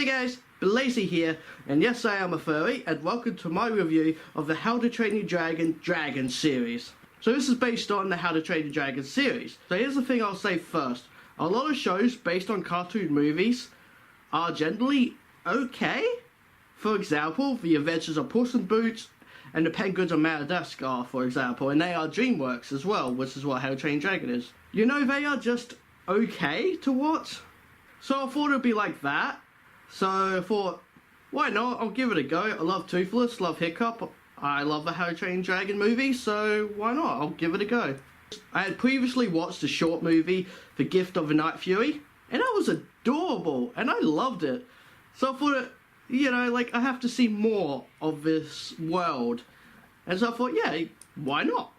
guys, Belazy here, and yes I am a furry, and welcome to my review of the How to Train Your Dragon series. So this is based on the How to Train Your Dragon series. So here's the thing I'll say first. A lot of shows based on cartoon movies are generally okay. For example, The Adventures of Puss in Boots and The Penguins of Madagascar, for example, and they are DreamWorks as well, which is what How to Train Your Dragon is. You know, they are just okay to watch. So I thought it would be like that. So I thought, why not? I'll give it a go. I love Toothless, love Hiccup. I love the How to Train Your Dragon movie, so why not? I'll give it a go. I had previously watched the short movie, The Gift of the Night Fury, and that was adorable, and I loved it. So I thought, you know, like, I have to see more of this world. And so I thought, yeah, why not?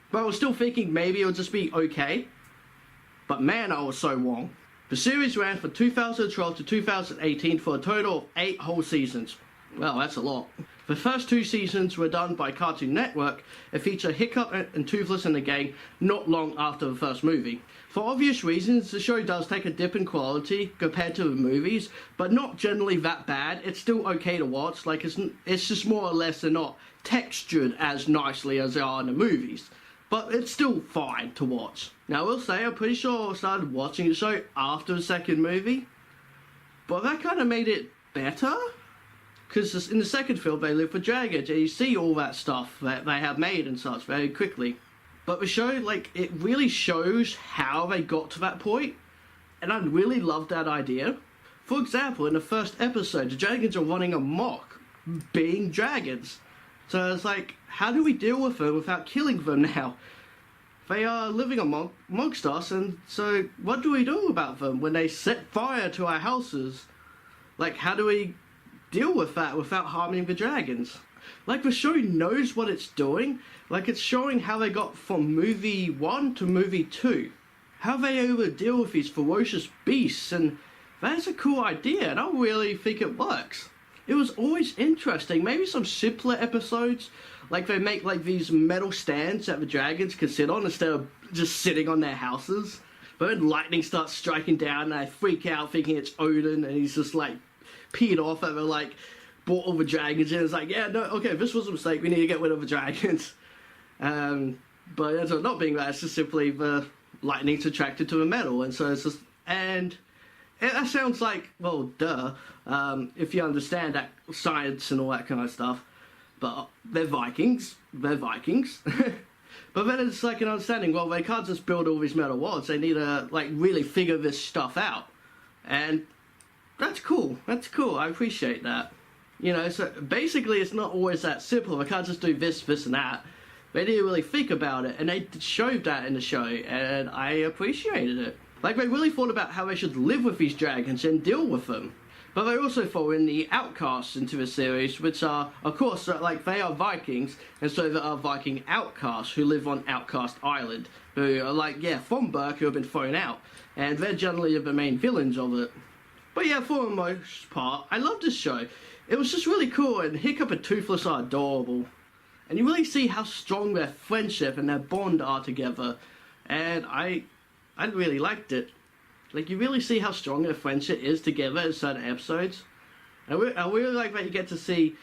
But I was still thinking maybe it'll just be okay. But man, I was so wrong. The series ran from 2012 to 2018 for a total of 8 whole seasons. Well, that's a lot. The first 2 seasons were done by Cartoon Network and feature Hiccup and Toothless in the gang not long after the first movie. For obvious reasons, the show does take a dip in quality compared to the movies, but not generally that bad. It's still okay to watch, like it's just more or less they're not textured as nicely as they are in the movies. But it's still fine to watch. Now I will say, I'm pretty sure I started watching the show after the second movie, but that kind of made it better. Because in the second film, they live for dragons, and you see all that stuff that they have made and such very quickly. But the show, like, it really shows how they got to that point, and I really love that idea. For example, in the first episode, the dragons are running amok, being dragons. So it's like, how do we deal with them without killing them now? They are living amongst us, and so what do we do about them when they set fire to our houses? Like, how do we deal with that without harming the dragons? Like, the show knows what it's doing. Like, it's showing how they got from movie 1 to movie 2. How they able to deal with these ferocious beasts, and that's a cool idea, and I really think it works. It was always interesting. Maybe some simpler episodes, like they make like these metal stands that the dragons can sit on instead of just sitting on their houses. But then lightning starts striking down, and they freak out thinking it's Odin, and he's just like peed off that they like brought all the dragons in. It's like, yeah, no, okay, this was a mistake, we need to get rid of the dragons. But it's not being that, it's just simply the lightning's attracted to the metal, and so it's just, and that sounds like, well, duh, if you understand that science and all that kind of stuff. But they're Vikings. But then it's like an understanding, well, they can't just build all these metal walls. They need to, like, really figure this stuff out. And that's cool. That's cool. I appreciate that. You know, so basically it's not always that simple. They can't just do this, this, and that. They need to really think about it. And they showed that in the show, and I appreciated it. Like, they really thought about how they should live with these dragons and deal with them. But they also throw in the outcasts into the series, which are, of course, like, they are Vikings, and so there are Viking outcasts who live on Outcast Island, who are like, yeah, from Berk, who have been thrown out, and they're generally the main villains of it. But yeah, for the most part, I love this show. It was just really cool, and Hiccup and Toothless are adorable. And you really see how strong their friendship and their bond are together, and I really liked it. Like, you really see how strong their friendship is together in certain episodes. I really like that you get to see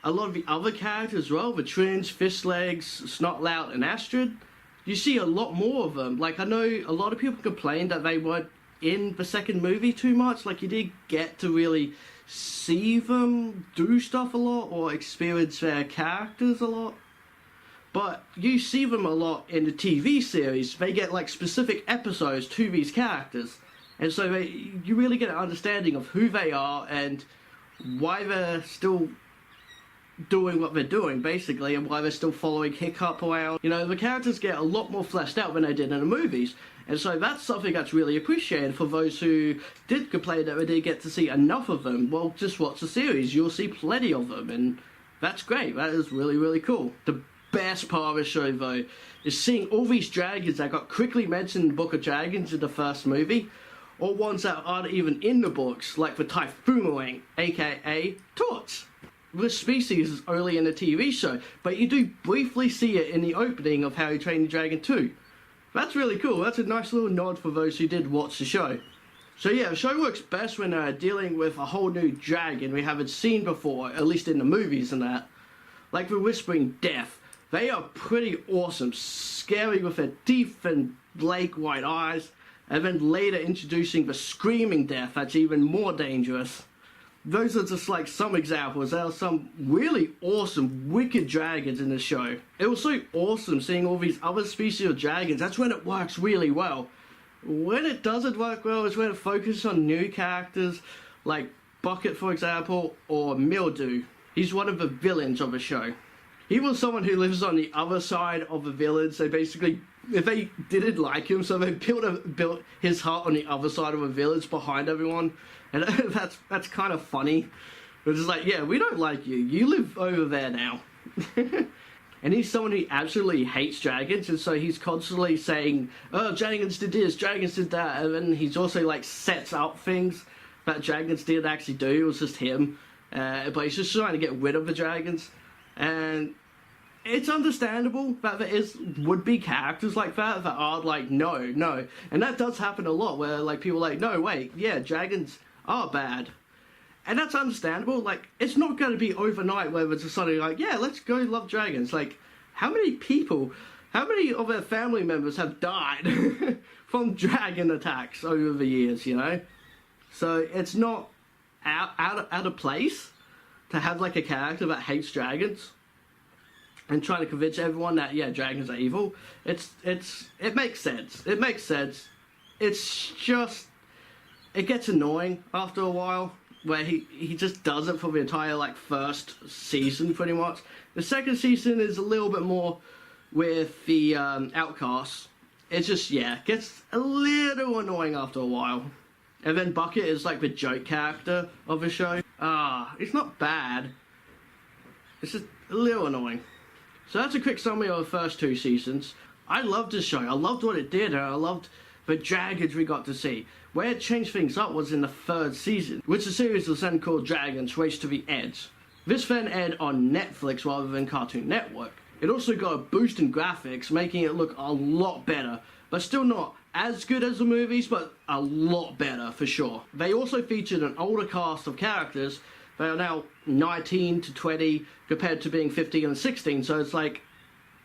a lot of the other characters as well, the Twins, Fishlegs, Snotlout, and Astrid. You see a lot more of them. Like, I know a lot of people complained that they weren't in the second movie too much. Like, you did get to really see them do stuff a lot or experience their characters a lot. But you see them a lot in the TV series. They get like specific episodes to these characters. And so you really get an understanding of who they are and why they're still doing what they're doing, basically, and why they're still following Hiccup around. You know, the characters get a lot more fleshed out than they did in the movies. And so that's something that's really appreciated for those who did complain that they didn't get to see enough of them. Well, just watch the series. You'll see plenty of them, and that's great. That is really, really cool. The best part of the show, though, is seeing all these dragons that got quickly mentioned in Book of Dragons in the first movie, or ones that aren't even in the books, like the Typhoomerang, aka Torch. This species is only in the TV show, but you do briefly see it in the opening of How to Train Your Dragon 2. That's really cool. That's a nice little nod for those who did watch the show. So yeah, the show works best when they're dealing with a whole new dragon we haven't seen before, at least in the movies and that. Like the Whispering Death. They are pretty awesome, scary with their teeth and lake white eyes, and then later introducing the Screaming Death that's even more dangerous. Those are just like some examples. There are some really awesome, wicked dragons in the show. It was so awesome seeing all these other species of dragons. That's when it works really well. When it doesn't work well is when it focuses on new characters, like Bucket, for example, or Mildew. He's one of the villains of the show. He was someone who lives on the other side of the villains. They basically, if they didn't like him, so they built his hut on the other side of the village behind everyone. And that's kind of funny. It's just like, yeah, we don't like you. You live over there now. And he's someone who absolutely hates dragons, and so he's constantly saying, oh, dragons did this, dragons did that, and then he's also like sets up things that dragons didn't actually do. It was just him. But he's just trying to get rid of the dragons. And it's understandable that there would be characters like that are like, no. And that does happen a lot, where like people are like, no, wait, yeah, dragons are bad. And that's understandable. Like, it's not going to be overnight where it's just suddenly like, yeah, let's go love dragons. Like, how many of their family members have died from dragon attacks over the years, you know? So it's not out of place to have like a character that hates dragons and trying to convince everyone that, yeah, dragons are evil. It makes sense. It makes sense. It's just, it gets annoying after a while, where he just does it for the entire like first season pretty much. The second season is a little bit more with the outcasts. It's just, yeah, gets a little annoying after a while. And then Bucket is like the joke character of the show. It's not bad. It's just a little annoying. So that's a quick summary of the first two seasons. I loved the show. I loved what it did, and I loved the dragons we got to see. Where it changed things up was in the third season, which the series was then called Dragons Race to the Edge. This then aired on Netflix rather than Cartoon Network. It also got a boost in graphics, making it look a lot better, but still not as good as the movies, but a lot better for sure. They also featured an older cast of characters. They are now 19 to 20 compared to being 15 and 16, so it's like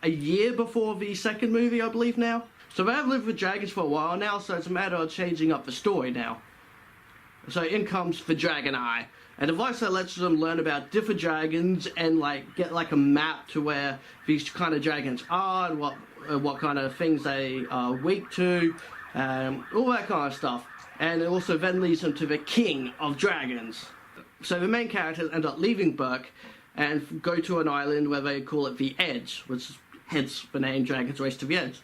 a year before the second movie, I believe now. So they have lived with dragons for a while now, so it's a matter of changing up the story now. So in comes the Dragon Eye, a device that lets them learn about different dragons and like get like a map to where these kind of dragons are and what kind of things they are weak to, all that kind of stuff. And it also then leads them to the King of Dragons. So the main characters end up leaving Berk and go to an island where they call it the Edge, which is hence the name Dragons Race to the Edge.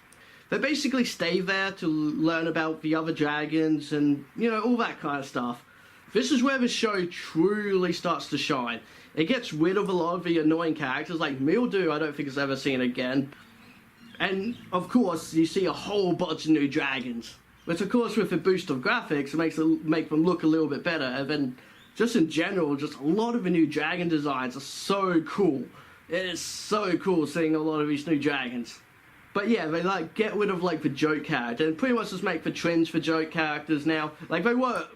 They basically stay there to learn about the other dragons and, you know, all that kind of stuff. This is where the show truly starts to shine. It gets rid of a lot of the annoying characters, like Mildew I don't think is ever seen again. And, of course, you see a whole bunch of new dragons. Which, of course, with the boost of graphics, it make them look a little bit better. And then, just in general, just a lot of the new dragon designs are so cool. It is so cool seeing a lot of these new dragons. But yeah, they like get rid of like the joke character and pretty much just make the trends for joke characters now. Like they were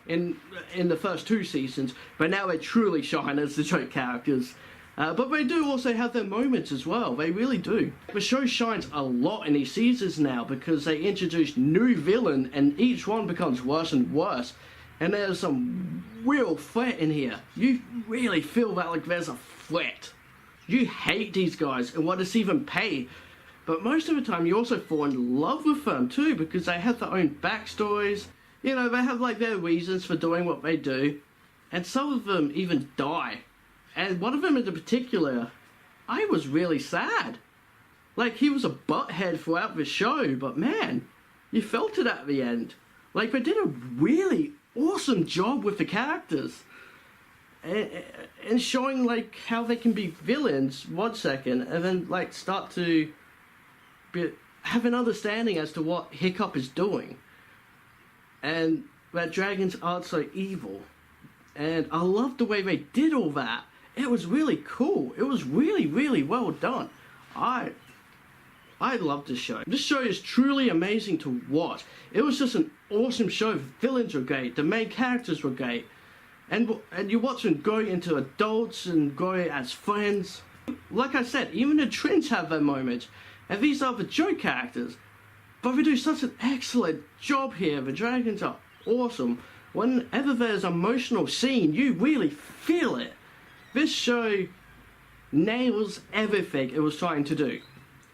in the first two seasons, but now they truly shine as the joke characters. But they do also have their moments as well. They really do. The show shines a lot in these seasons now because they introduce new villain and each one becomes worse and worse. And there's some real threat in here. You really feel that like there's a threat. You hate these guys and want to see them pay. But most of the time you also fall in love with them too because they have their own backstories. You know, they have like their reasons for doing what they do. And some of them even die. And one of them in particular, I was really sad. Like, he was a butthead throughout the show, but man, you felt it at the end. Like, they did a really awesome job with the characters. And showing, like, how they can be villains 1 second, and then, like, start to have an understanding as to what Hiccup is doing. And that dragons aren't so evil. And I loved the way they did all that. It was really cool. It was really, really well done. I I love this show. This show is truly amazing to watch. It was just an awesome show. The villains were great. The main characters were great. And you watch them grow into adults and grow as friends. Like I said, even the twins have their moments. And these are the joke characters. But they do such an excellent job here. The dragons are awesome. Whenever there's an emotional scene, you really feel it. This show nails everything it was trying to do.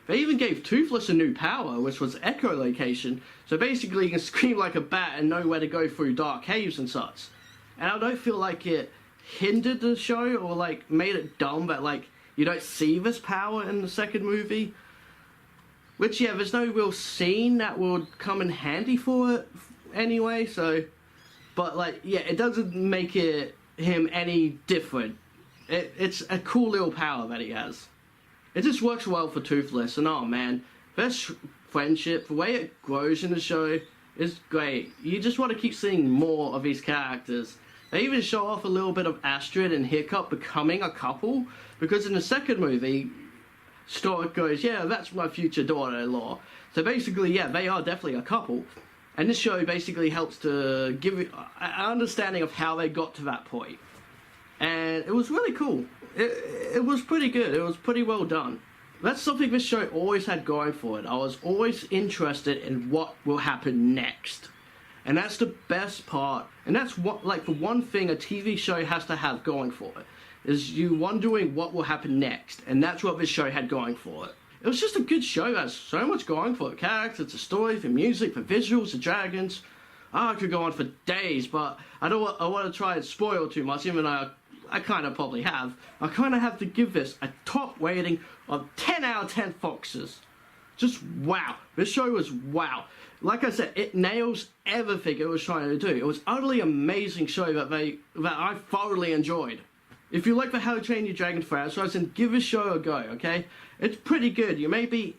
They even gave Toothless a new power, which was echolocation, so basically you can scream like a bat and know where to go through dark caves and such. And I don't feel like it hindered the show or like made it dumb that like you don't see this power in the second movie. Which, yeah, there's no real scene that would come in handy for it anyway, so... But, like, yeah, it doesn't make him any different. It's a cool little power that he has. It just works well for Toothless, and oh man, their friendship, the way it grows in the show is great. You just want to keep seeing more of these characters. They even show off a little bit of Astrid and Hiccup becoming a couple, because in the second movie, Stork goes, yeah, that's my future daughter-in-law. So basically, yeah, they are definitely a couple. And this show basically helps to give you an understanding of how they got to that point. And it was really cool. It was pretty good. It was pretty well done. That's something this show always had going for it. I was always interested in what will happen next. And that's the best part. And that's what, like, the one thing a TV show has to have going for it. Is you wondering what will happen next. And that's what this show had going for it. It was just a good show that has so much going for it. The characters, the story, the music, the visuals, the dragons. Oh, I could go on for days, but I want to try and spoil too much, even though I kind of probably have. I kind of have to give this a top rating of 10 out of 10 foxes. Just wow. This show was wow. Like I said, it nails everything it was trying to do. It was an utterly amazing show that I thoroughly enjoyed. If you like the How to Train Your Dragon franchise, then give this show a go, okay? It's pretty good. You may be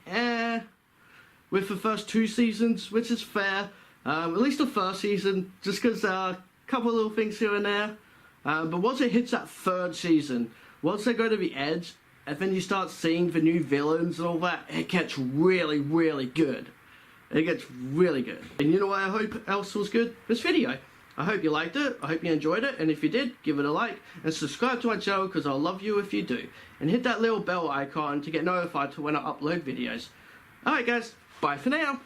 with the first 2 seasons, which is fair. At least the first season, just because a couple of little things here and there. But once it hits that 3rd season, once they go to the edge, and then you start seeing the new villains and all that, it gets really, really good. It gets really good. And you know what I hope else was good? This video. I hope you liked it, I hope you enjoyed it, and if you did, give it a like, and subscribe to my channel because I'll love you if you do. And hit that little bell icon to get notified to when I upload videos. Alright guys, bye for now.